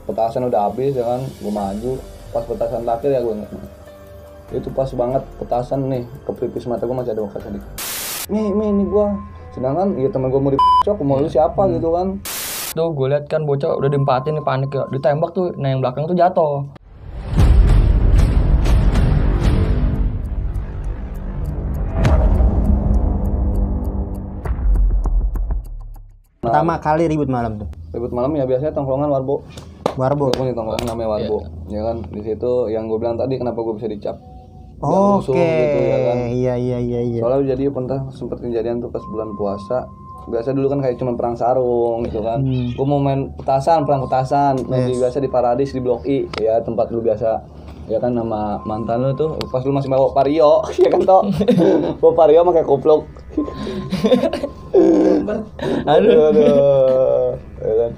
petasan udah habis ya kan, gue maju pas petasan terakhir ya gue inget, itu pas banget petasan nih ke pelipis mata gue masih ada bekas sedikit. Nih gue, sedangkan ya temen gue mau dicok, mau lu siapa gitu kan. Tuh gue liat kan bocah udah diempatin nih, panik ya, ditembak tuh, nah yang belakang tuh jatuh. Pertama kali ribut malam tuh. Ribut malam ya biasanya tongkrongan Warbo. Warbo. Gue punya tongkrongan namanya Warbo. Ya kan, di situ yang gue bilang tadi kenapa gue bisa dicap. Oke. Gitu, ya kan? Iya. Soalnya jadi pernah sempat kejadian tuh pas bulan puasa. Biasa dulu kan kayak cuma perang sarung gitu kan. Gue mau main petasan, perang petasan. Yes. Biasa di Paradis di Blok I, ya tempat lu biasa. Ya kan nama mantan lu tuh pas lu masih bawa Vario, ya kan toh. Bawa Vario pakai koplok. Aduh. Ya kan.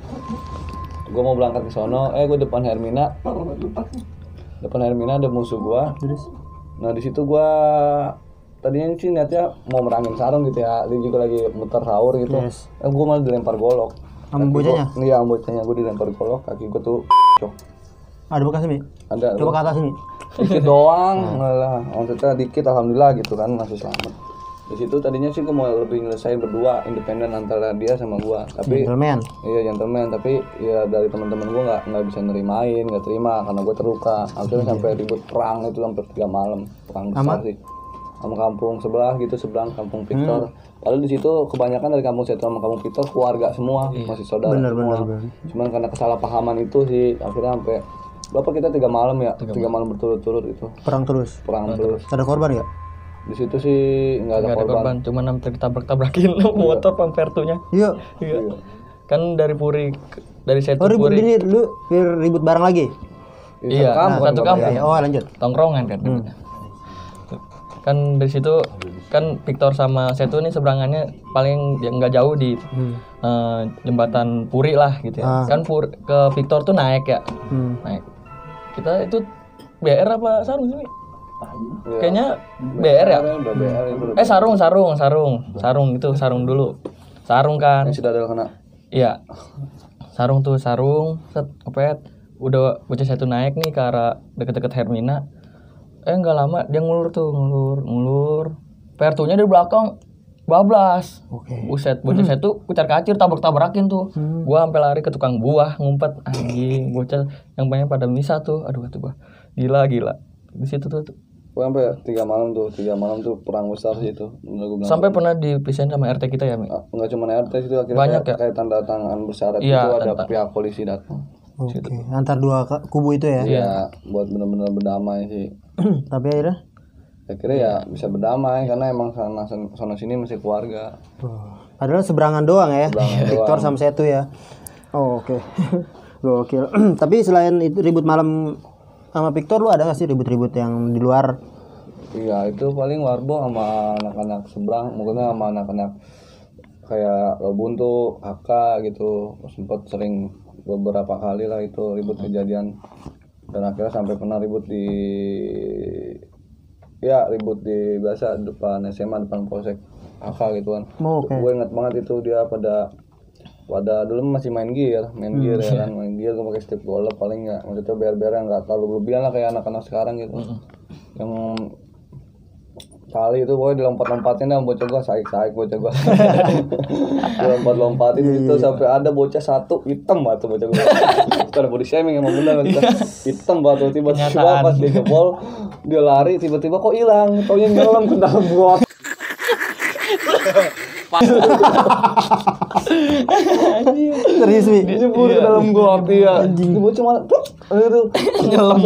Gue mau berangkat ke sono, gue depan Hermina. Depan Hermina ada musuh gua. Nah, di situ gua tadinya sih niatnya mau merangin sarung gitu ya. Dia juga lagi muter sahur gitu. Yes. Gua malah dilempar golok. Sama bocahnya? Iya, bocahnya gua dilempar golok, kaki gua tuh cok. Ada bekas nih? Ada. Coba ke atas nih. Dikit doang, malah maksudnya dikit alhamdulillah gitu kan, masih selamat. Di situ tadinya sih gue mau lebih nyelesain berdua independen antara dia sama gue, tapi gentleman. Iya gentleman, tapi ya dari teman-teman gue nggak bisa nerimain, nggak terima karena gue terluka. Akhirnya sampai ribut perang itu hampir 3 malam, perang besar sih. Sama kampung sebelah gitu, seberang kampung Victor. Padahal di situ kebanyakan dari kampung Setu sama kampung Victor keluarga semua, masih saudara semua. Cuman karena kesalahpahaman itu sih akhirnya sampai berapa kita 3 malam ya, 3 malam berturut-turut itu. Perang terus. Ada korban nggak? Di situ sih nggak ada korban. Cuma hampir ditabrak-tabrakin motor pampertunya. Iya. Kan dari Puri dari Setu ribut Puri. Ini lu ribut bareng lagi. Iya, satu kampung. Oh, lanjut. Tongkrongan kan. Kan dari situ kan Victor sama Setu nih seberangannya paling nggak jauh di jembatan Puri lah gitu ya. Kan ke Victor tuh naik ya. Naik. Kita itu BR apa sarung sih? Kayaknya BR ya? Sarung itu sarung dulu. Sarung kan. Yang sudah ada kena. Iya. Sarung, set kepet. Udah bocah satu naik nih ke arah deket-deket Hermina. Enggak lama dia ngulur. Pertunya di belakang bablas. Buset, bocah satu kucar-kacir tabrak-tabrakin tuh. Gua sampai lari ke tukang buah, ngumpet anjing, bocah yang banyak pada misa tuh. Aduh kata gua. Gila. Di situ tuh. Gua sampai 3 malam tuh perang besar sih itu. Sampai pernah dipisahin sama RT kita ya, Mi? Enggak cuma RT itu akhirnya banyak kayak tanda tangan bersyarat itu ada pihak polisi datang. Oke. Antar dua kubu itu ya? Iya, buat benar-benar berdamai sih. Tapi akhirnya ya bisa berdamai karena emang sana sini masih keluarga. Padahal seberangan doang ya. Victor sama Setu ya. Oke. Gokil. Tapi selain itu ribut malam sama Victor, lu ada gak sih ribut-ribut yang di luar? Iya, itu paling Warbo sama anak-anak seberang, mungkin sama anak-anak kayak Buntu, Kakak gitu. Sempat sering beberapa kali lah itu ribut kejadian. Dan akhirnya sampai pernah ribut di biasa depan SMA, depan Polsek Kakak gitu kan. Gue inget banget itu dia pada dulu masih main gear ya kan, main gear gue pakai stick golf paling nggak, maksudnya bear yang nggak terlalu berlebihan lah kayak anak-anak sekarang gitu. Yang kali itu gue dilompat-lompatin dah bocah gue, saik bocah gue. Dilompat-lompatin gitu sampai ada bocah satu hitam batu bocah gue. Bukan body shaming emang bener hitam batu, tiba-tiba pas dia jebol dia lari tiba-tiba kok hilang, taunya nyelam ke dalam got. Serius Mi? Jebur ke dalam got ya. Anjing. Bocah malah gitu. Nyelam.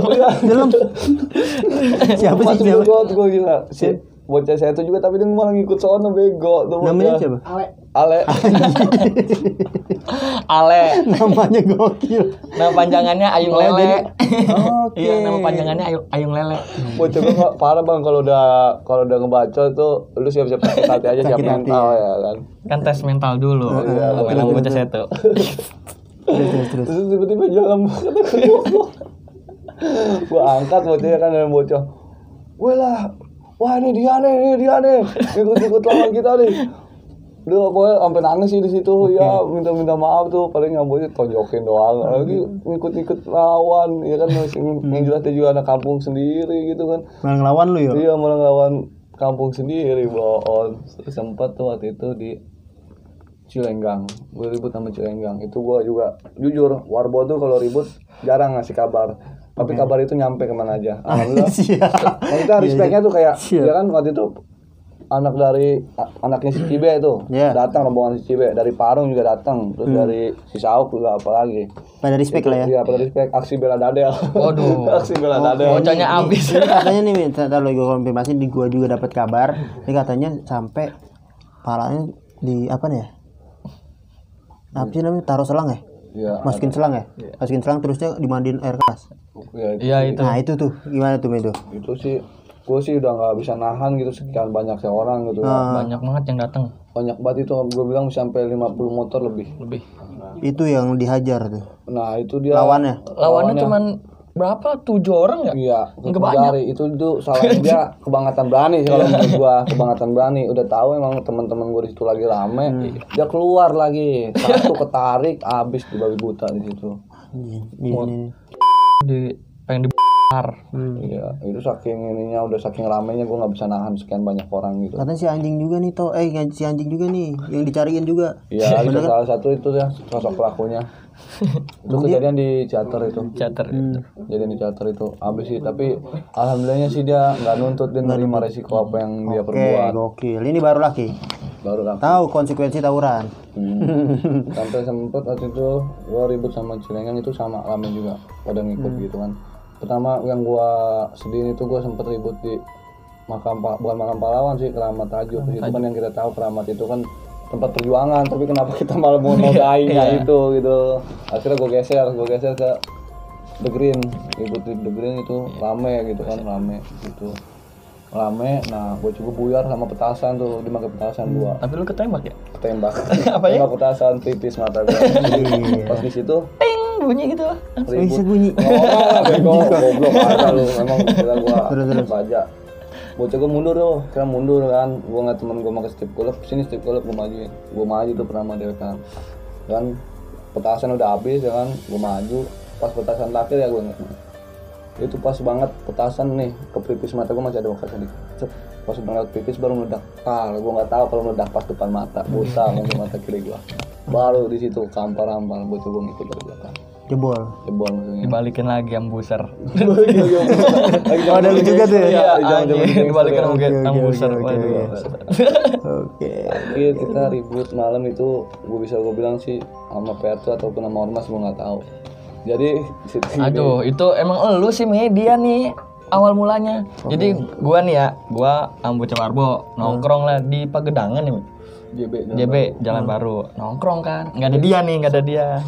Siapa sih dia? Gue gila. Si bocah saya itu juga tapi dia malah ngikut sono bego tuh. Namanya siapa? Ale. Namanya gokil. Nama panjangannya Ayung Lele. Oke. Iya, nama panjangannya Ayung Lele. Bocah gue parah bang kalau udah ngebaca tuh lu siap-siap sakit hati aja, siap mental ya kan. Kan tes mental dulu. Nama bocah satu. Terus. Terus tiba-tiba jalan gue angkat bocahnya kan dengan bocah. Wah ini dia nih ikut lawan kita nih. Dia pokoknya sampai nangis sih di situ. Ya minta maaf tuh, paling ngambilnya tonjokin doang. Lagi ikut lawan, ya kan yang jelas dia juga anak kampung sendiri gitu kan. Malah ngelawan lu ya? Iya, malah ngelawan kampung sendiri, boon. Sempat tuh waktu itu di Cilenggang, gue ribut sama Cilenggang. Itu gue juga jujur, Warbo tuh kalau ribut jarang ngasih kabar. Tapi kabar itu nyampe kemana aja. Alhamdulillah. Kita respectnya tuh kayak, ya kan waktu itu anaknya si Cibe itu datang, rombongan si Cibe dari Parung juga datang, terus dari si Sauk juga apalagi. Pada respect lah ya. Iya, pada respect. Aksi bela Dadel. Waduh. Aksi bela Dadel. Bocahnya abis. Ini katanya nih, ntar lo gue konfirmasi, di gua juga dapat kabar. Ini katanya sampai palanya di apa nih ya? Apa sih namanya? Taruh selang ya? Iya. Masukin selang ya? Masukin selang terusnya dimandiin air keras. Iya itu. Nah itu tuh gimana tuh itu? Itu sih gue sih udah nggak bisa nahan gitu, sekian banyak orang gitu. Banyak banget yang datang. Banyak banget itu, gue bilang sampai 50 motor lebih. Itu yang dihajar tuh. Nah itu dia Lawannya cuman berapa? 7 orang ya? Iya, Nggak banyak. itu salah dia kebangatan berani sih kalau menurut gua, kebangatan berani. Udah tahu emang teman-teman gua di situ lagi rame, dia keluar lagi, satu ketarik, habis di babi buta di situ. Ini. Pengen Iya, itu saking ininya, udah saking ramenya gua nggak bisa nahan sekian banyak orang gitu. Katanya si anjing juga nih si anjing juga nih yang dicariin juga. Iya, itu salah satu itu ya sosok pelakunya. Itu kejadian di Ciater itu. Kejadian di Ciater itu habis sih, tapi alhamdulillahnya sih dia nggak nuntut, dia nerima resiko apa yang dia perbuat. Gokil. Ini baru laki. Tahu konsekuensi tawuran. Sampai sempet waktu itu gua ribut sama Cilenggang itu sama rame juga pada ngikut gitu kan. Pertama yang gua sedihin itu gua sempet ribut di bukan makam pahlawan sih, Keramat Tajuk. Itu kan yang kita tahu Keramat itu kan tempat perjuangan, tapi kenapa kita malah mau nodainnya itu gitu. Akhirnya gue geser ke The Green, ribut di The Green itu rame gitu kan, rame. Nah gue coba buyar sama petasan tuh, dimakai petasan 2. Tapi lu ketembak ya? Ketembak. Apa ya? Tembak petasan tipis mata gue. Pas di situ Ting bunyi gitu. Bisa bunyi. Goblok aja lu, emang kira gua baca. Bocah gue mundur kan, gue ngeliat temen gue pakai step golf, sini step golf gue maju tuh pertama dia kan petasan udah habis ya kan, gue maju pas petasan terakhir ya gue itu pas banget petasan nih ke pipis mata gue masih ada bekas sedikit, pas udah ngeliat pipis baru meledak, gue nggak tahu kalau meledak pas depan mata, buta masuk mata kiri gue, baru di situ kampar-kampar bocah gue ngikut dari belakang. Jebol maksudnya. Dibalikin lagi ambuser. Ada lu juga tuh ya? Dibalikin ambuser. Oke. Kita ribut malam itu, gue bilang sih sama Pertu ataupun sama Ormas, gue nggak tahu. Jadi aduh, itu emang elu sih media nih awal mulanya. Jadi gua nih ya, Bocah Warbo nongkrong lah di Pagedangan nih. JB Jalan Baru nongkrong kan, nggak ada dia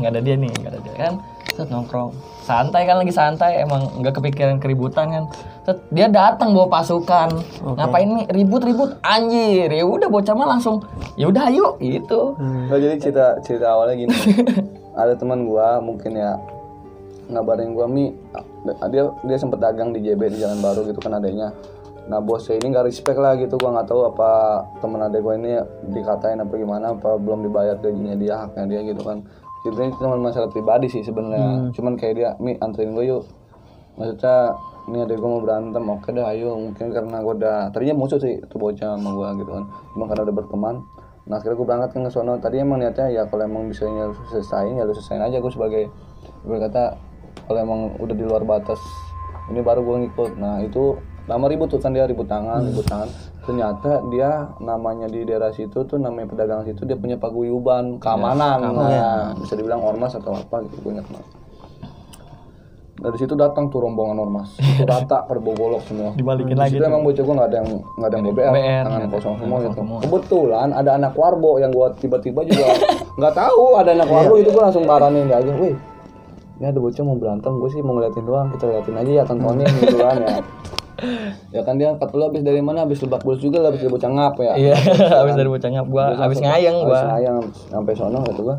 kan, set nongkrong santai kan, lagi santai, emang nggak kepikiran keributan kan, set dia datang bawa pasukan, ngapain nih ribut anjir, ya udah bocah mah langsung ya udah ayo gitu. Nah, jadi cerita awalnya gini, ada teman gua mungkin ya ngabarin gua dia sempet dagang di JB di Jalan Baru gitu kan adanya. Nah bosnya ini nggak respect lah gitu, gua nggak tahu apa temen adek gua ini dikatain apa gimana, apa belum dibayar gajinya dia, haknya dia gitu kan. Sebenarnya itu cuma masalah pribadi sih sebenarnya, cuman kayak dia, Mi anterin gua yuk, maksudnya ini adek gua mau berantem, oke dah ayo, mungkin karena gua udah tadinya musuh sih tuh bocah sama gua gitu kan, cuma karena udah berteman. Nah akhirnya gua berangkat ke sono, tadi emang niatnya ya kalau emang bisa selesaiin ya lu selesaiin aja, gua sebagai berkata kalau emang udah di luar batas ini baru gua ngikut. Nah itu lama ribut tuh kan, dia ribut tangan. Ternyata dia namanya di daerah situ tuh, namanya pedagang situ, dia punya paguyuban keamanan. Nah, bisa dibilang ormas atau apa gitu, gue nggak kenal. Dari situ datang tuh rombongan ormas, itu rata perbobolok semua. Dibalikin lagi. Itu emang bocah gue nggak ada yang BBR, tangan kosong semua gitu. Kebetulan ada anak Warbo yang gue tiba-tiba juga nggak tahu ada anak Warbo itu, gue langsung baranin dia aja, wih, ini ada bocah mau berantem, gue sih mau ngeliatin doang, kita liatin aja ya, tontonin gitu kan ya. Ya kan dia angkat lu habis dari mana, habis Lebak Bulus juga, habis dari Bocah Ngap ya. Iya, habis dari Bocah Ngap habis ngayang sampai sono gitu gua.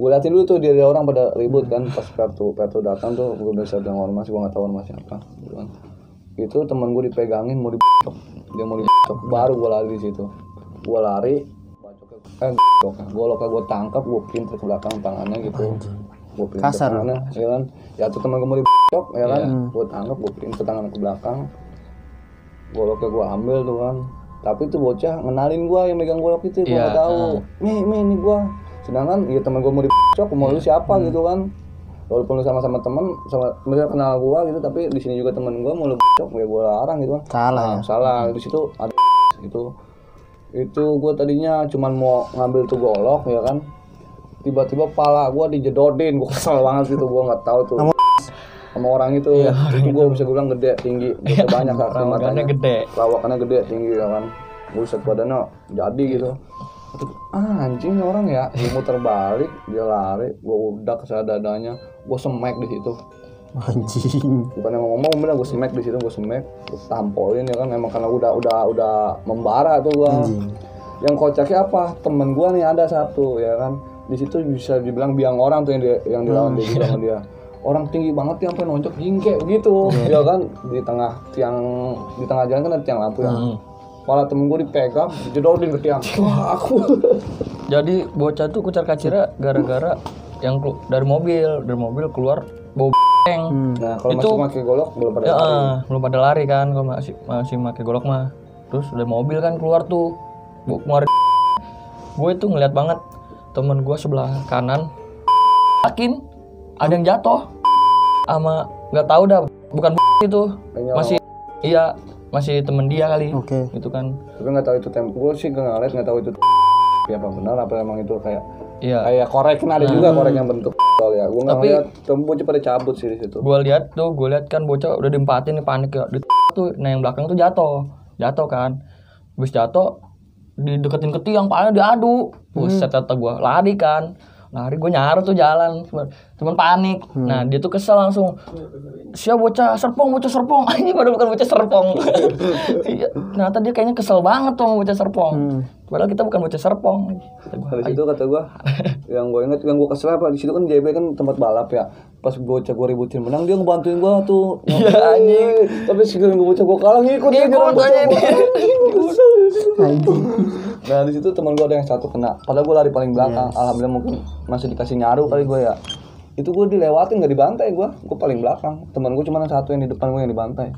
Gua liatin dulu tuh dia orang pada ribut kan, pas Pertu datang tuh gua bisa bilang ormas, gua enggak tahu ormas siapa gitu kan. Itu teman gua dipegangin mau dibacok. Dia mau dibacok, baru gua lari di situ. Gua lari, bacoknya goloknya gue tangkap, gue pinter ke belakang tangannya gitu. Gue pinter Kasar. tangannya, ya kan. Ya tuh temen gue mau dibocok, ya kan. Gue tangkap, gue pinter tangannya ke belakang. Goloknya gue ambil tuh kan. Tapi tuh bocah ngenalin gue yang megang golok itu, gue nggak tahu. Nih ini gue. Sedangkan ya temen gue mau dibocok, mau lu siapa gitu kan. Walaupun lu sama-sama temen, sama mereka kenal gue gitu, tapi di sini juga temen gue mau lu bocok, ya gue larang gitu kan. Salah ya. Salah di situ ada itu gue tadinya cuman mau ngambil tuh golok ya kan, tiba-tiba pala gue dijedodin, gue kesel banget gitu. Gue nggak tahu tuh sama orang itu. Itu gue bisa bilang gede tinggi, banyak saksi matanya, lawakannya gede tinggi ya kan. Buset badannya jadi gitu. Anjing orang ya, gue muter balik, dia lari, gue udah ke dadanya, gue smack di situ. Anjing. Bukannya ngomong, bener gue smack di situ, gue tampolin ya kan. Emang karena udah membara tuh gue. Yang kocaknya apa? Temen gue nih ada satu ya kan. Di situ bisa dibilang biang orang tuh yang dilawan dia juga sama dia. Orang tinggi banget ya, sampai nonjok jingke begitu. Ya kan di tengah jalan kan ada tiang lampu ya. Kepala temen gue dipegang, dijedodin ke tiang. Wah aku. Jadi bocah tuh kucar-kacira gara-gara yang dari mobil keluar bau Nah kalau masih pakai golok belum pada lari. Belum pada lari kan kalau masih pakai golok mah. Terus dari mobil kan keluar tuh ngeluarin. Gue tuh ngeliat banget temen gue sebelah kanan yakin ada yang jatuh sama nggak tahu dah, bukan itu masih temen dia kali. Itu kan tapi nggak tahu itu gue sih nggak tahu itu ya apa benar apa emang itu kayak korek kan ada juga korek yang bentuk ya. Gue nggak lihat bocah pada cabut sih di situ. Gue lihat kan bocah udah diempatin nih, panik ya tuh. Nah yang belakang tuh jatuh kan. Habis jatuh dideketin ke tiang, palanya diadu. Buset kata gue, lari gue nyaru tuh jalan, cuman panik. Nah dia tuh kesel langsung, siapa bocah serpong ini padahal bukan bocah serpong. Ternyata dia kayaknya kesel banget tuh sama bocah serpong, padahal kita bukan bocah serpong. Di situ kata gue yang gue inget, yang gue kesel apa di situ kan JB kan tempat balap ya. Pas bocah gue ributin menang, dia ngebantuin gue tuh. Iya anjing. Tapi sekarang gue bocah gue kalah ngikut dia nyerang bocah gue. Nah di situ teman gue ada yang satu kena, padahal gue lari paling belakang. Alhamdulillah mungkin masih dikasih nyaru kali gue ya. Itu gue dilewatin, nggak dibantai gue paling belakang. Teman gue cuma satu yang di depan gue yang dibantai.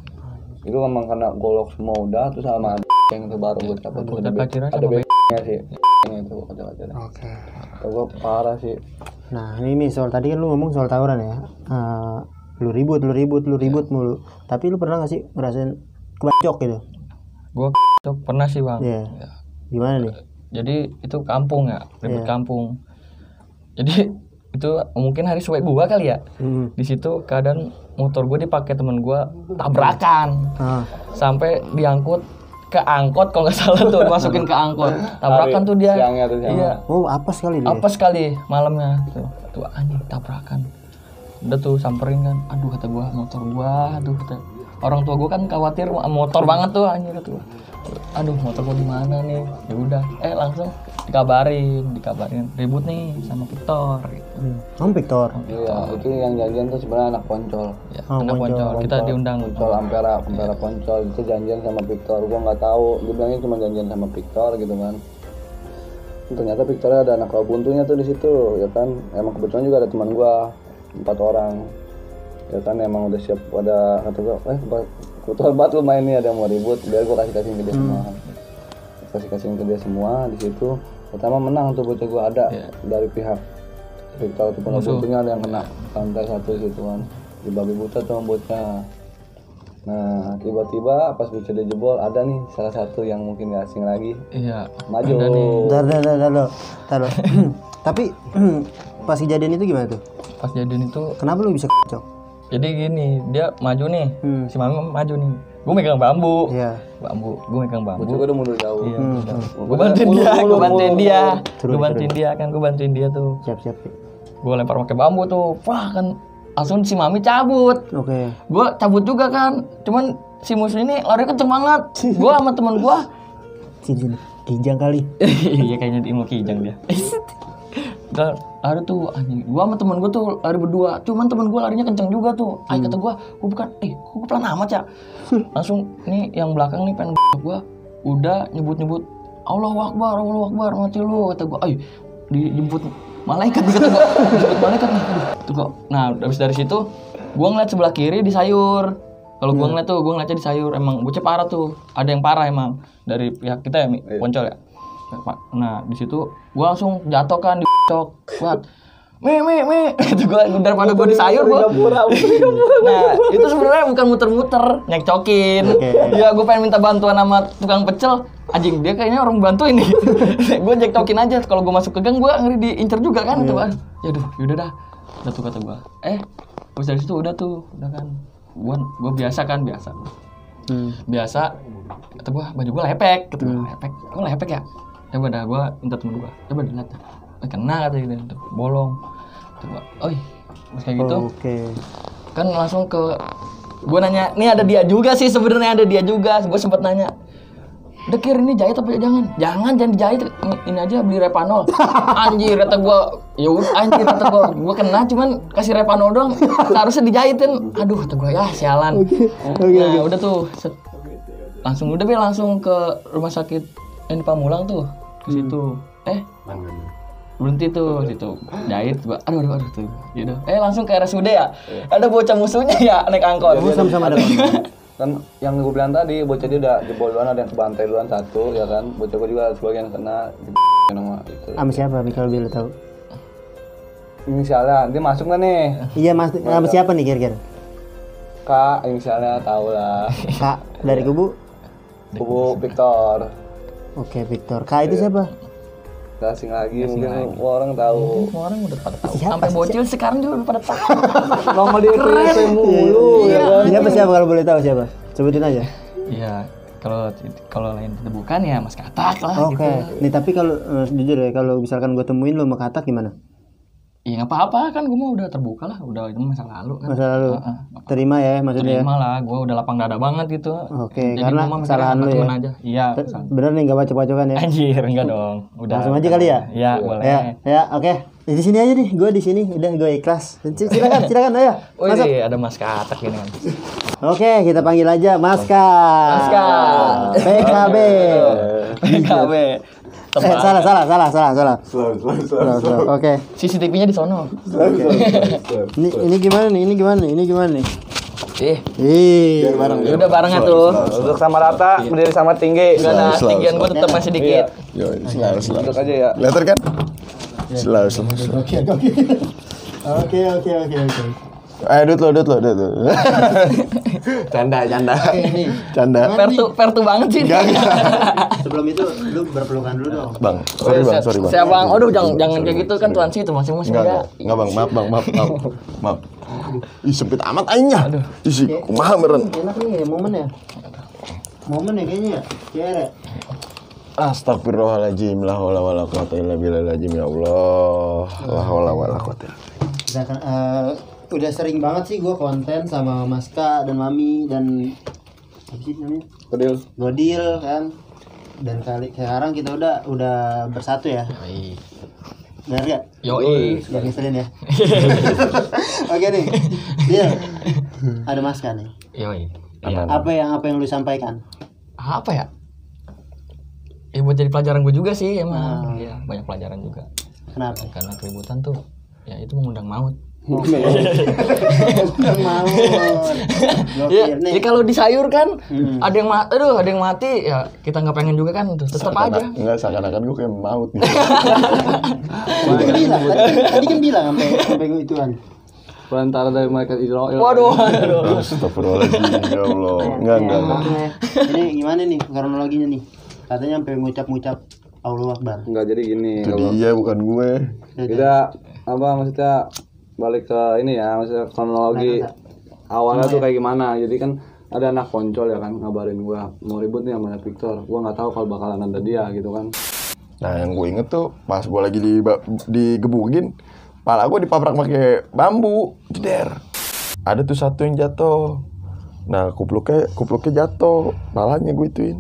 Itu memang karena golok semua udah, terus sama yang itu baru gue cabut. Ada B-nya sih. Itu kocak-kocaknya. Oke. Gue parah sih. Nah ini soal tadi kan lu ngomong soal tawuran ya. Lu ribut mulu. Tapi lu pernah nggak sih ngerasain kebacok gitu? Gue pernah sih bang. Iya. Gimana nih? Jadi itu kampung ya, ribut kampung. Jadi itu mungkin hari suwe gua kali ya. Di situ keadaan motor gue dipakai temen gue tabrakan. Sampai diangkut ke angkot kalau nggak salah tuh, dimasukin ke angkot. Tabrakan tuh dia. Iya. Oh, apes kali dia. Apes kali malamnya tuh anjing tabrakan. Udah tuh samperin kan. Aduh kata gua, motor gua, aduh kata. Orang tua gua kan khawatir motor banget tuh anjing kata gua. Aduh motor gua di mana nih? Ya udah, langsung dikabarin ribut nih sama Victor gitu. Victor. Iya, itu yang janjian tuh sebenarnya anak Poncol. Ya, anak Poncol. Kita diundang Poncol Ampera Poncol itu janjian sama Victor. Gua nggak tahu, dia bilangnya cuma janjian sama Victor gitu kan. Ternyata Victornya ada anak buntunya tuh di situ, ya kan. Emang kebetulan juga ada teman gua 4 orang. Ya kan emang udah siap pada kata gua, kebetulan banget lu main nih, ada yang mau ribut, biar gua kasih ke dia semua. Kasih ke dia semua di situ. Pertama menang tuh bocah gua ada dari pihak Victor itu buntunya ada yang kena lantai 1 gitu kan. Di babi buta tuh bocah. Nah, tiba-tiba pas bocah dia jebol ada nih salah satu yang mungkin gak asing lagi. Iya. Maju. Taruh. Tapi pas kejadian itu gimana tuh? Pas kejadian itu kenapa lu bisa kacau? Jadi gini, dia maju nih. Si Mami maju nih. Gue megang bambu. Iya. Gue megang bambu. Bocah gua udah mundur jauh. Iya. Gue bantuin dia tuh. Siap. Gue lempar pakai bambu tuh. Wah kan langsung si Mami cabut. Oke. Gue cabut juga kan. Cuman si musuh ini lari kenceng banget. Gue sama temen gue. Sini. Kijang kali. Iya kayaknya ilmu kijang dia. Lari tuh anjing. Gua sama temen gua tuh lari berdua. Cuman temen gua larinya kenceng juga tuh. Kata gua bukan gua pelan amat ya. Langsung nih yang belakang nih pengen gua udah nyebut Allahu Akbar mati lu, kata gue. Dijemput malaikat kata gue. Dijemput malaikat nih. Kata gue. Nah, habis dari situ gue ngeliat sebelah kiri di sayur. Kalau gue ngeliatnya di sayur. Emang bocah parah tuh. Ada yang parah emang dari pihak kita ya, Poncol ya. Nah, di situ gue langsung jatuh kan, dicok. Buat Mi. Itu gue daripada gue di sayur gue. Nah, itu sebenarnya bukan muter-muter, nyekcokin. Ya, gue pengen minta bantuan sama tukang pecel. Anjing, dia kayaknya orang bantuin nih. Gue nyekcokin aja. Kalau gue masuk ke gang, gue ngeri diincer juga kan. Tuh, yaudah dah. Udah tuh kata gue. Terus dari situ udah kan. Gue biasa. Biasa. Kata gue, baju gue lepek. Kata gue, kok lepek ya? Coba dah, gue minta temen gue. Coba dilihat. Kena kata gitu, bolong. Coba, pas kayak gitu. Kan langsung ke, gue nanya, nih ada dia juga sih sebenarnya, gue sempet nanya, Dekir ini jahit apa jangan dijahit, ini aja beli Repanol. Anjir kata gue, gue kena cuman kasih Repanol doang, harusnya dijahitin. Aduh kata gue, ya sialan. Nah udah tuh, langsung ke rumah sakit yang di Pamulang tuh, ke situ. Berhenti tuh situ jahit gua aduh tuh gitu. Langsung ke RSUD ya. Ada bocah musuhnya ya naik angkot. Sama ada. Kan yang gue bilang tadi bocah dia udah jebol duluan, ada yang kebantai duluan satu ya kan. Bocah gue juga sebagian kena nama itu. Sama siapa nih kalau bila tahu? Inisialnya dia masuk nggak nih? Iya sama siapa nih kira-kira? Kak inisialnya tahu lah. Kak dari kubu Victor. Oke Victor. Kak itu siapa? Gak asing lagi, mungkin orang tahu. Semua orang udah pada tahu. Sampai bocil sekarang juga udah pada tahu. Nama dia PP mulu ya kan. Siapa kalau boleh tahu siapa? Sebutin aja. Iya, kalau lain itu bukan ya Mas Katak lah gitu. Oke. Nih tapi kalau jujur ya, kalau misalkan gue temuin lo sama Katak gimana? Iya nggak apa-apa kan, gue mah udah terbuka lah, udah itu masa lalu kan. Masa lalu. Terima ya maksudnya. Terima lah, gue udah lapang dada banget gitu. Oke, karena kesalahan lu ya. Aja. Iya. Bener nih nggak bacok-bacokan ya? Anjir, enggak dong. Udah. Langsung aja kali ya? Iya, boleh. Ya, oke. Di sini aja nih, gue di sini udah gue ikhlas. Silakan ayo. Masuk. Ada Mas Katak ini kan. Oke, kita panggil aja Mas Katak. PKB. Salah. Oke. CCTV-nya di sono. Ini gimana nih? Bareng. Ya udah barengan tuh. Duduk sama rata, berdiri sama tinggi. Enggak ada, tinggian gua tetap masih dikit. Yo, selalu. Duduk aja ya. Kelihatan kan? Selalu. Oke. Duduk lo. Canda. Canda. Pertu banget sih. Sebelum itu lu berpelukan dulu dong. Bang, sorry bang. Siapa bang? Aduh jangan kayak gitu kan tuan sih itu masing-masing Enggak bang, maaf. Ih sempit amat aingnya. Isi, kumaha meren. Enak nih momen ya kayaknya ya. Cere. Astagfirullahaladzim, la haula wala quwata illa billahil ya Allah. La haula wala quwata. Udah sering banget sih gue konten sama Mas Ka dan Mami dan apa sih namanya? Godil kan. Dan sekarang kita udah bersatu ya. Benar ya? Yoi. Gak ngeselin ya. Oke nih. Dia ada Mas Ka nih. Yoi. Apa yang lu sampaikan? Apa ya? Buat jadi pelajaran gue juga sih emang. Iya, banyak pelajaran juga. Kenapa? Karena keributan tuh ya itu mengundang maut. Jadi kalau di sayur kan ada yang mati ya kita nggak pengen juga kan tetap aja. Enggak seakan-akan gue kayak maut nih. Tadi kan bilang sampai ituan. Perantara dari malaikat Israel. Waduh. Astagfirullahaladzim ya Allah. Enggak. Ini gimana nih kronologinya nih? Katanya sampai ngucap Allahu Akbar. Enggak, jadi gini. Itu dia bukan gue. Kita maksudnya balik ke ini ya, maksudnya kronologi awalnya tuh kayak gimana. Jadi kan ada anak Poncol ya kan ngabarin gua mau ribut nih sama Victor. Gua nggak tahu kalau bakalan ada dia gitu kan. Nah yang gue inget tuh pas gue lagi digebukin, pala gue dipaprak pakai bambu, jeder. Ada tuh satu yang jatuh. Nah kupluknya jatuh, palanya gue ituin.